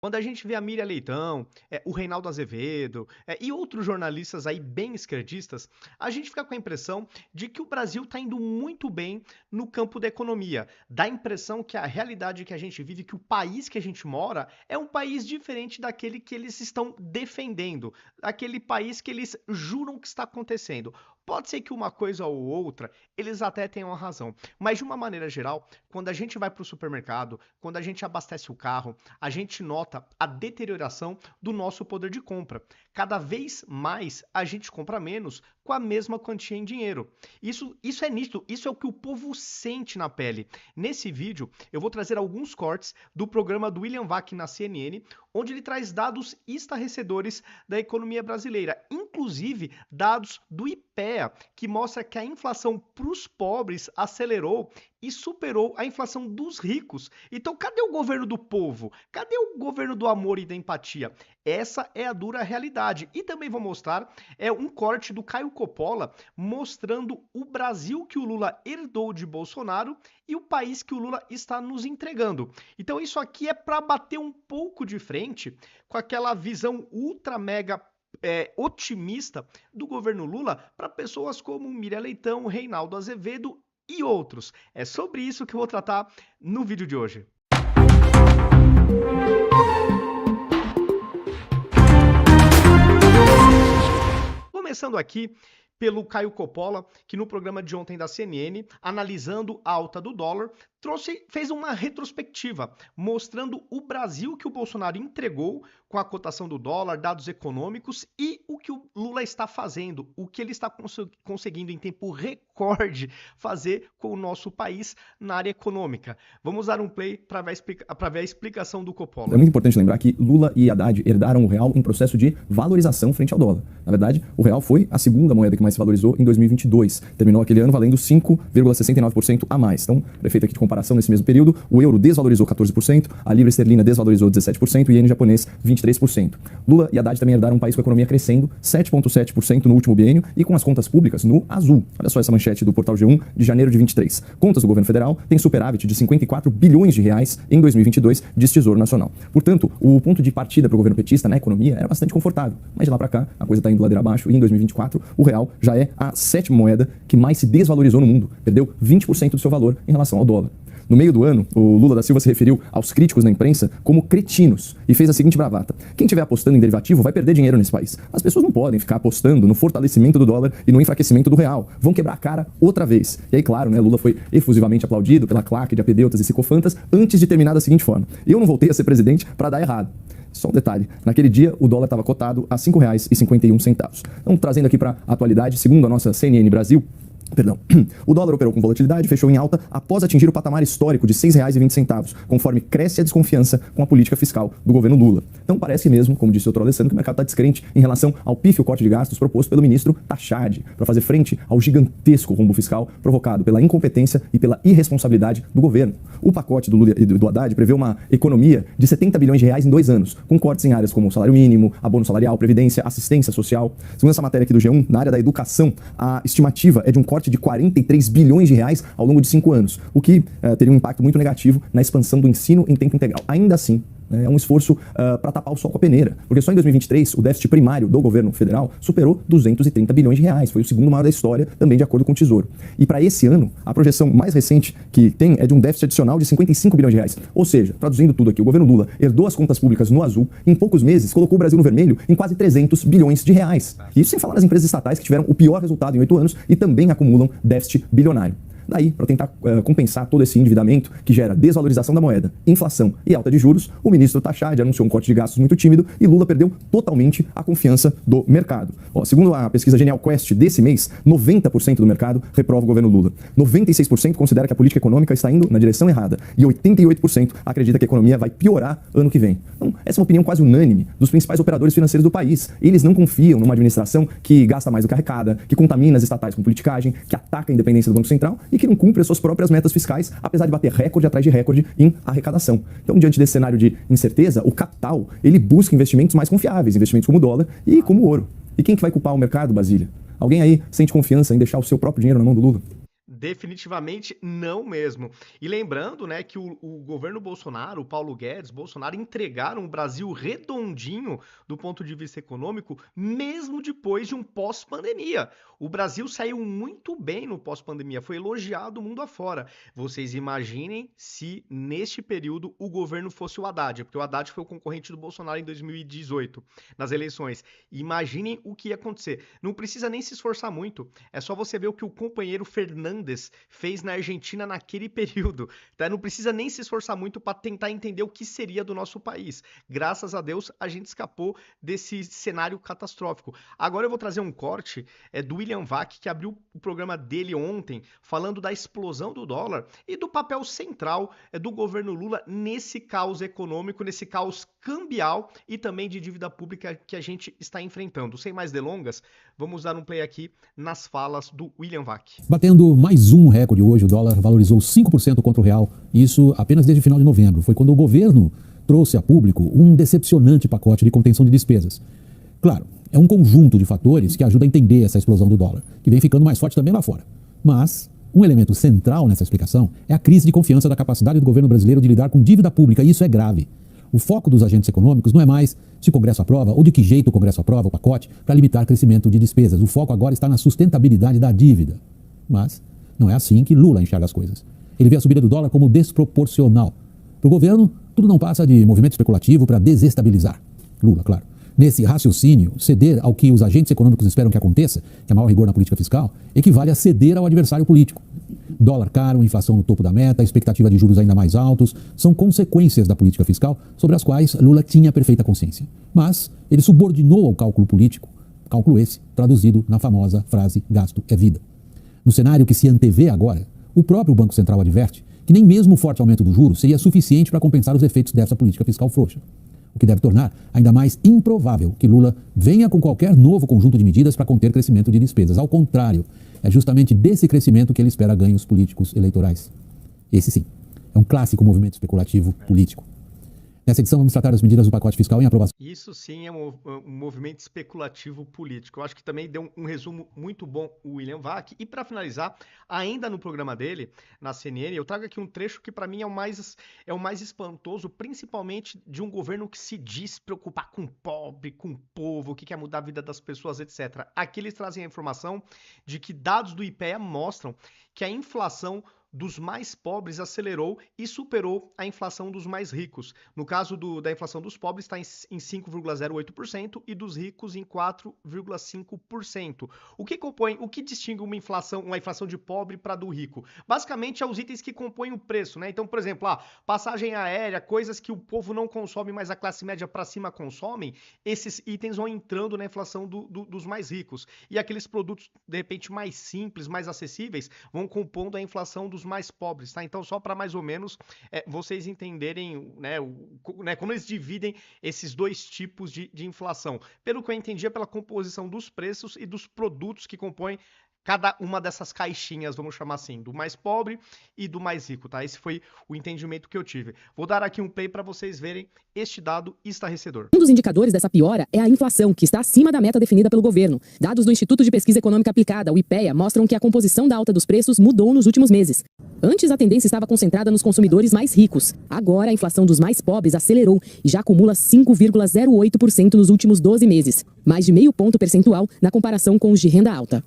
Quando a gente vê a Miriam Leitão, o Reinaldo Azevedo e outros jornalistas aí bem esquerdistas, a gente fica com a impressão de que o Brasil está indo muito bem no campo da economia. Dá a impressão que a realidade que a gente vive, que o país que a gente mora, é um país diferente daquele que eles estão defendendo, aquele país que eles juram que está acontecendo. Pode ser que uma coisa ou outra eles até tenham razão, mas de uma maneira geral, quando a gente vai para o supermercado, quando a gente abastece o carro, a gente nota a deterioração do nosso poder de compra. Cada vez mais a gente compra menos com a mesma quantia em dinheiro. Isso é nítido, isso é o que o povo sente na pele. Nesse vídeo, eu vou trazer alguns cortes do programa do William Vac na CNN, onde ele traz dados estarrecedores da economia brasileira, inclusive dados do IPEA, que mostra que a inflação para os pobres acelerou e superou a inflação dos ricos. Então, cadê o governo do povo? Cadê o governo do amor e da empatia? Essa é a dura realidade. E também vou mostrar um corte do Caio Coppola mostrando o Brasil que o Lula herdou de Bolsonaro e o país que o Lula está nos entregando. Então, isso aqui é para bater um pouco de frente com aquela visão ultra mega otimista do governo Lula para pessoas como Miriam Leitão, Reinaldo Azevedo e outros. É sobre isso que eu vou tratar no vídeo de hoje. Começando aqui pelo Caio Coppola, que no programa de ontem da CNN, analisando a alta do dólar, fez uma retrospectiva, mostrando o Brasil que o Bolsonaro entregou com a cotação do dólar, dados econômicos e o que o Lula está fazendo, o que ele está conseguindo em tempo recorde fazer com o nosso país na área econômica. Vamos dar um play para ver a explicação do Coppola. É muito importante lembrar que Lula e Haddad herdaram o real em processo de valorização frente ao dólar. Na verdade, o real foi a segunda moeda que mais se valorizou em 2022. Terminou aquele ano valendo 5,69% a mais. Então, para efeito aqui de comparação, nesse mesmo período, o euro desvalorizou 14%, a libra esterlina desvalorizou 17% e o iene japonês 23%. Lula e Haddad também herdaram um país com a economia crescendo 7,7% no último biênio e com as contas públicas no azul. Olha só essa manchete do portal G1 de janeiro de 23. Contas do governo federal têm superávit de 54 bilhões de reais em 2022, diz Tesouro Nacional. Portanto, o ponto de partida para o governo petista na economia era bastante confortável. Mas de lá para cá, a coisa está indo ladeira abaixo e em 2024 o real já é a sétima moeda que mais se desvalorizou no mundo. Perdeu 20% do seu valor em relação ao dólar. No meio do ano, o Lula da Silva se referiu aos críticos na imprensa como cretinos e fez a seguinte bravata: quem estiver apostando em derivativo vai perder dinheiro nesse país. As pessoas não podem ficar apostando no fortalecimento do dólar e no enfraquecimento do real. Vão quebrar a cara outra vez. E aí, claro, né, Lula foi efusivamente aplaudido pela claque de apedeutas e psicofantas antes de terminar da seguinte forma: eu não voltei a ser presidente para dar errado. Só um detalhe, naquele dia o dólar estava cotado a R$ 5,51. Então, trazendo aqui para a atualidade, segundo a nossa CNN Brasil, o dólar operou com volatilidade e fechou em alta após atingir o patamar histórico de R$ 6,20, conforme cresce a desconfiança com a política fiscal do governo Lula. Então parece mesmo, como disse o Dr. Alessandro, que o mercado está descrente em relação ao pífio corte de gastos proposto pelo ministro Tachad, para fazer frente ao gigantesco rombo fiscal provocado pela incompetência e pela irresponsabilidade do governo. O pacote do Lula e do Haddad prevê uma economia de 70 bilhões de reais em 2 anos, com cortes em áreas como o salário mínimo, abono salarial, previdência, assistência social. Segundo essa matéria aqui do G1, na área da educação, a estimativa é de um corte de 43 bilhões de reais ao longo de 5 anos, o que teria um impacto muito negativo na expansão do ensino em tempo integral. Ainda assim, é um esforço para tapar o sol com a peneira, porque só em 2023 o déficit primário do governo federal superou 230 bilhões de reais, foi o segundo maior da história, também de acordo com o Tesouro. E para esse ano, a projeção mais recente que tem é de um déficit adicional de 55 bilhões de reais. Ou seja, traduzindo tudo aqui, o governo Lula herdou as contas públicas no azul, em poucos meses colocou o Brasil no vermelho em quase 300 bilhões de reais. Isso sem falar nas empresas estatais que tiveram o pior resultado em 8 anos e também acumulam déficit bilionário. Daí, para tentar compensar todo esse endividamento que gera desvalorização da moeda, inflação e alta de juros, o ministro Tachad anunciou um corte de gastos muito tímido e Lula perdeu totalmente a confiança do mercado. Segundo a pesquisa Genial Quest desse mês, 90% do mercado reprova o governo Lula. 96% considera que a política econômica está indo na direção errada e 88% acredita que a economia vai piorar ano que vem. Então, essa é uma opinião quase unânime dos principais operadores financeiros do país. Eles não confiam numa administração que gasta mais do que arrecada, que contamina as estatais com politicagem, que ataca a independência do Banco Central e que não cumpre as suas próprias metas fiscais, apesar de bater recorde atrás de recorde em arrecadação. Então, diante desse cenário de incerteza, o capital, ele busca investimentos mais confiáveis, investimentos como o dólar e como o ouro. E quem que vai culpar o mercado, Basília? Alguém aí sente confiança em deixar o seu próprio dinheiro na mão do Lula? Definitivamente não mesmo. E lembrando, né, que o governo Bolsonaro, o Paulo Guedes, Bolsonaro entregaram o Brasil redondinho do ponto de vista econômico, mesmo depois de um pós-pandemia. O Brasil saiu muito bem no pós-pandemia, foi elogiado mundo afora. Vocês imaginem se neste período o governo fosse o Haddad, porque o Haddad foi o concorrente do Bolsonaro em 2018, nas eleições. Imaginem o que ia acontecer. Não precisa nem se esforçar muito, é só você ver o que o companheiro Fernandes fez na Argentina naquele período. Tá? Não precisa nem se esforçar muito para tentar entender o que seria do nosso país. Graças a Deus, a gente escapou desse cenário catastrófico. Agora eu vou trazer um corte do William Vac, que abriu o programa dele ontem, falando da explosão do dólar e do papel central do governo Lula nesse caos econômico, nesse caos cambial e também de dívida pública que a gente está enfrentando. Sem mais delongas, vamos dar um play aqui nas falas do William Vac. Batendo mais um recorde hoje, o dólar valorizou 5% contra o real, isso apenas desde o final de novembro. Foi quando o governo trouxe a público um decepcionante pacote de contenção de despesas. Claro, é um conjunto de fatores que ajuda a entender essa explosão do dólar, que vem ficando mais forte também lá fora. Mas um elemento central nessa explicação é a crise de confiança da capacidade do governo brasileiro de lidar com dívida pública, e isso é grave. O foco dos agentes econômicos não é mais se o Congresso aprova ou de que jeito o Congresso aprova o pacote para limitar o crescimento de despesas. O foco agora está na sustentabilidade da dívida. Mas não é assim que Lula enxerga as coisas. Ele vê a subida do dólar como desproporcional. Para o governo, tudo não passa de movimento especulativo para desestabilizar. Lula, claro. Nesse raciocínio, ceder ao que os agentes econômicos esperam que aconteça, que é maior rigor na política fiscal, equivale a ceder ao adversário político. Dólar caro, inflação no topo da meta, expectativa de juros ainda mais altos, são consequências da política fiscal sobre as quais Lula tinha perfeita consciência. Mas ele subordinou ao cálculo político, cálculo esse traduzido na famosa frase gasto é vida. No cenário que se antevê agora, o próprio Banco Central adverte que nem mesmo o forte aumento do juros seria suficiente para compensar os efeitos dessa política fiscal frouxa, o que deve tornar ainda mais improvável que Lula venha com qualquer novo conjunto de medidas para conter crescimento de despesas. Ao contrário, é justamente desse crescimento que ele espera ganhos políticos eleitorais. Esse sim, é um clássico movimento especulativo político. Nessa edição vamos tratar das medidas do pacote fiscal em aprovação. Isso sim é um movimento especulativo político. Eu acho que também deu um resumo muito bom o William Vac. E para finalizar, ainda no programa dele, na CNN, eu trago aqui um trecho que para mim é o mais espantoso, principalmente de um governo que se diz preocupar com o pobre, com o povo, que quer mudar a vida das pessoas, etc. Aqui eles trazem a informação de que dados do IPEA mostram que a inflação dos mais pobres acelerou e superou a inflação dos mais ricos. No caso da inflação dos pobres está em 5,08% e dos ricos em 4,5%. O que distingue uma inflação de pobre para do rico? Basicamente é os itens que compõem o preço, né? Então, por exemplo, passagem aérea, coisas que o povo não consome, mas a classe média para cima consomem, esses itens vão entrando na inflação dos mais ricos. E aqueles produtos, de repente, mais simples, mais acessíveis, vão compondo a inflação dos mais pobres, tá? Então, só para mais ou menos vocês entenderem, né, como eles dividem esses dois tipos de inflação. Pelo que eu entendi, é pela composição dos preços e dos produtos que compõem cada uma dessas caixinhas, vamos chamar assim, do mais pobre e do mais rico, tá? Esse foi o entendimento que eu tive. Vou dar aqui um play para vocês verem este dado estarrecedor. Um dos indicadores dessa piora é a inflação, que está acima da meta definida pelo governo. Dados do Instituto de Pesquisa Econômica Aplicada, o IPEA, mostram que a composição da alta dos preços mudou nos últimos meses. Antes, a tendência estava concentrada nos consumidores mais ricos. Agora, a inflação dos mais pobres acelerou e já acumula 5,08% nos últimos 12 meses, mais de meio ponto percentual na comparação com os de renda alta.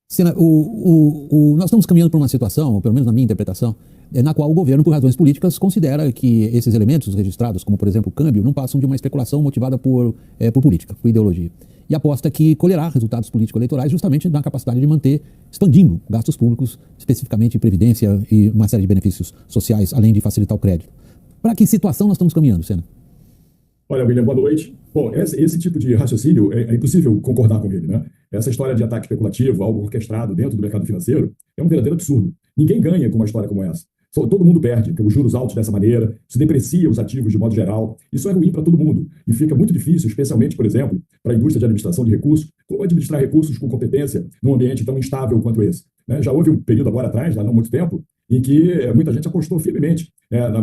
Sena, nós estamos caminhando para uma situação, ou pelo menos na minha interpretação, na qual o governo, por razões políticas, considera que esses elementos registrados, como por exemplo o câmbio, não passam de uma especulação motivada por política, por ideologia. E aposta que colherá resultados político-eleitorais justamente na capacidade de manter, expandindo gastos públicos, especificamente previdência e uma série de benefícios sociais, além de facilitar o crédito. Para que situação nós estamos caminhando, Sena? Olha, William, boa noite. Bom, esse tipo de raciocínio é impossível concordar com ele, né? Essa história de ataque especulativo, algo orquestrado dentro do mercado financeiro, é um verdadeiro absurdo. Ninguém ganha com uma história como essa. Todo mundo perde, os juros altos dessa maneira, se deprecia os ativos de modo geral. Isso é ruim para todo mundo. E fica muito difícil, especialmente, por exemplo, para a indústria de administração de recursos, como administrar recursos com competência num ambiente tão instável quanto esse. Né? Já houve um período agora atrás, há não muito tempo, em que muita gente apostou firmemente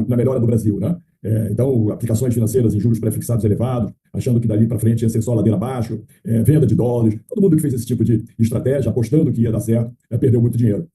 na melhora do Brasil, né? Então, aplicações financeiras em juros pré-fixados elevados, achando que dali para frente ia ser só ladeira abaixo, venda de dólares. Todo mundo que fez esse tipo de estratégia, apostando que ia dar certo, perdeu muito dinheiro.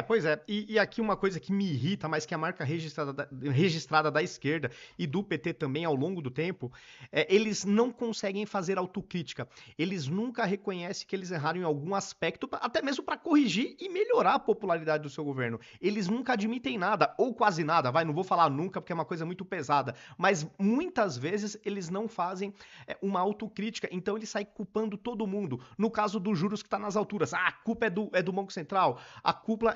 Pois é. E aqui uma coisa que me irrita, mas que a marca registrada da esquerda e do PT também ao longo do tempo, eles não conseguem fazer autocrítica. Eles nunca reconhecem que eles erraram em algum aspecto, até mesmo para corrigir e melhorar a popularidade do seu governo. Eles nunca admitem nada, ou quase nada, não vou falar nunca porque é uma coisa muito pesada, mas muitas vezes eles não fazem uma autocrítica, então eles saem culpando todo mundo. No caso dos juros que está nas alturas, a culpa é do Banco Central, a culpa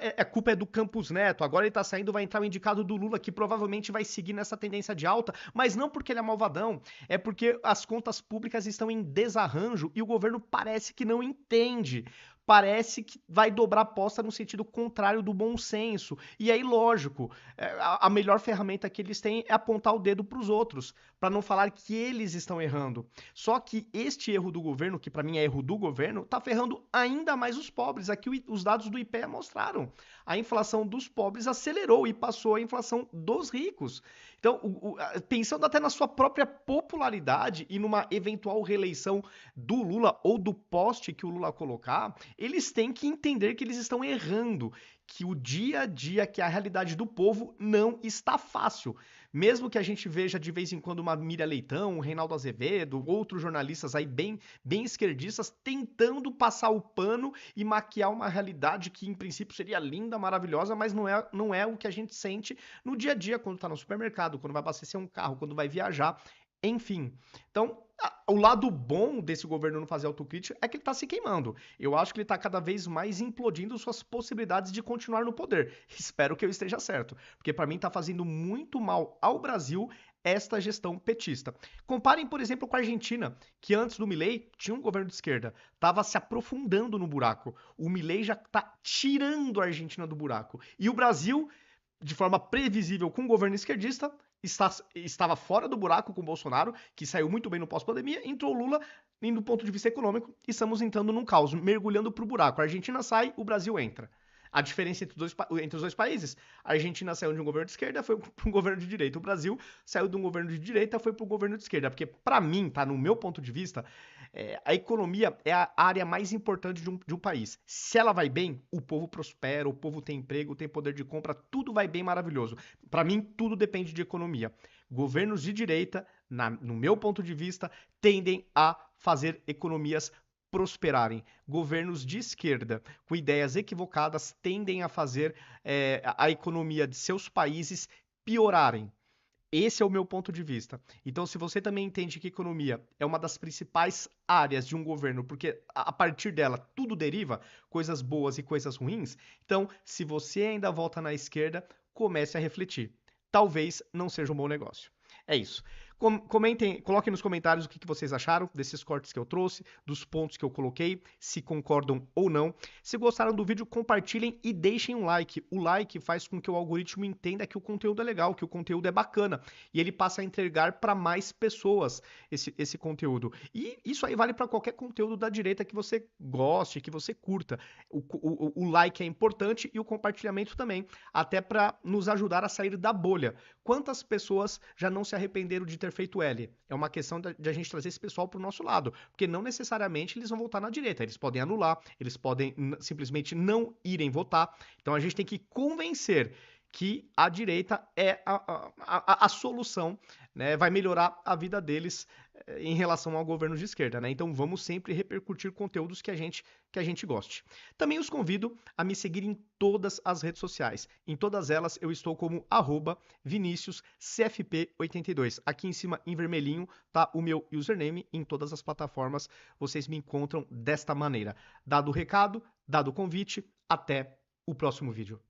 é do Campos Neto, agora ele tá saindo, vai entrar o indicado do Lula, que provavelmente vai seguir nessa tendência de alta, mas não porque ele é malvadão, é porque as contas públicas estão em desarranjo e o governo parece que não entende. Parece que vai dobrar a aposta no sentido contrário do bom senso. E aí, lógico, a melhor ferramenta que eles têm é apontar o dedo para os outros, para não falar que eles estão errando. Só que este erro do governo, que para mim é erro do governo, tá ferrando ainda mais os pobres. Aqui os dados do IPEA mostraram. A inflação dos pobres acelerou e passou a inflação dos ricos. Então, pensando até na sua própria popularidade e numa eventual reeleição do Lula ou do poste que o Lula colocar, eles têm que entender que eles estão errando, que o dia a dia, que a realidade do povo não está fácil. Mesmo que a gente veja de vez em quando uma Miriam Leitão, um Reinaldo Azevedo, outros jornalistas aí bem esquerdistas tentando passar o pano e maquiar uma realidade que em princípio seria linda, maravilhosa, mas não é o que a gente sente no dia a dia quando está no supermercado, quando vai abastecer um carro, quando vai viajar, enfim. Então, o lado bom desse governo não fazer autocrítica é que ele está se queimando. Eu acho que ele está cada vez mais implodindo suas possibilidades de continuar no poder. Espero que eu esteja certo, porque para mim está fazendo muito mal ao Brasil esta gestão petista. Comparem, por exemplo, com a Argentina, que antes do Milei tinha um governo de esquerda, estava se aprofundando no buraco. O Milei já está tirando a Argentina do buraco. E o Brasil, de forma previsível com o governo esquerdista, estava fora do buraco com o Bolsonaro, que saiu muito bem no pós-pandemia, entrou o Lula, e do ponto de vista econômico, estamos entrando num caos, mergulhando para o buraco. A Argentina sai, o Brasil entra. A diferença entre os dois países, a Argentina saiu de um governo de esquerda, foi para um governo de direita. O Brasil saiu de um governo de direita, foi para um governo de esquerda. Porque, para mim, tá, no meu ponto de vista, a economia é a área mais importante de um país. Se ela vai bem, o povo prospera, o povo tem emprego, tem poder de compra, tudo vai bem, maravilhoso. Para mim, tudo depende de economia. Governos de direita, no meu ponto de vista, tendem a fazer economias prosperarem. Governos de esquerda, com ideias equivocadas, tendem a fazer a economia de seus países piorarem. Esse é o meu ponto de vista. Então, se você também entende que economia é uma das principais áreas de um governo, porque a partir dela tudo deriva, coisas boas e coisas ruins, então, se você ainda volta na esquerda, comece a refletir. Talvez não seja um bom negócio. É isso. Comentem, coloquem nos comentários o que vocês acharam desses cortes que eu trouxe, dos pontos que eu coloquei, se concordam ou não. Se gostaram do vídeo, compartilhem e deixem um like. O like faz com que o algoritmo entenda que o conteúdo é legal, que o conteúdo é bacana, e ele passa a entregar para mais pessoas esse conteúdo. E isso aí vale para qualquer conteúdo da direita que você goste, que você curta. O like é importante e o compartilhamento também, até para nos ajudar a sair da bolha. Quantas pessoas já não se arrependeram de ter feito L? É uma questão de a gente trazer esse pessoal para o nosso lado, porque não necessariamente eles vão votar na direita, eles podem anular, eles podem simplesmente não irem votar, então a gente tem que convencer que a direita é a solução, né? Vai melhorar a vida deles em relação ao governo de esquerda, né? Então vamos sempre repercutir conteúdos que a gente goste. Também os convido a me seguir em todas as redes sociais. Em todas elas eu estou como @ViniciusCFP82. Aqui em cima em vermelhinho tá o meu username. Em todas as plataformas vocês me encontram desta maneira. Dado o recado, dado o convite, até o próximo vídeo.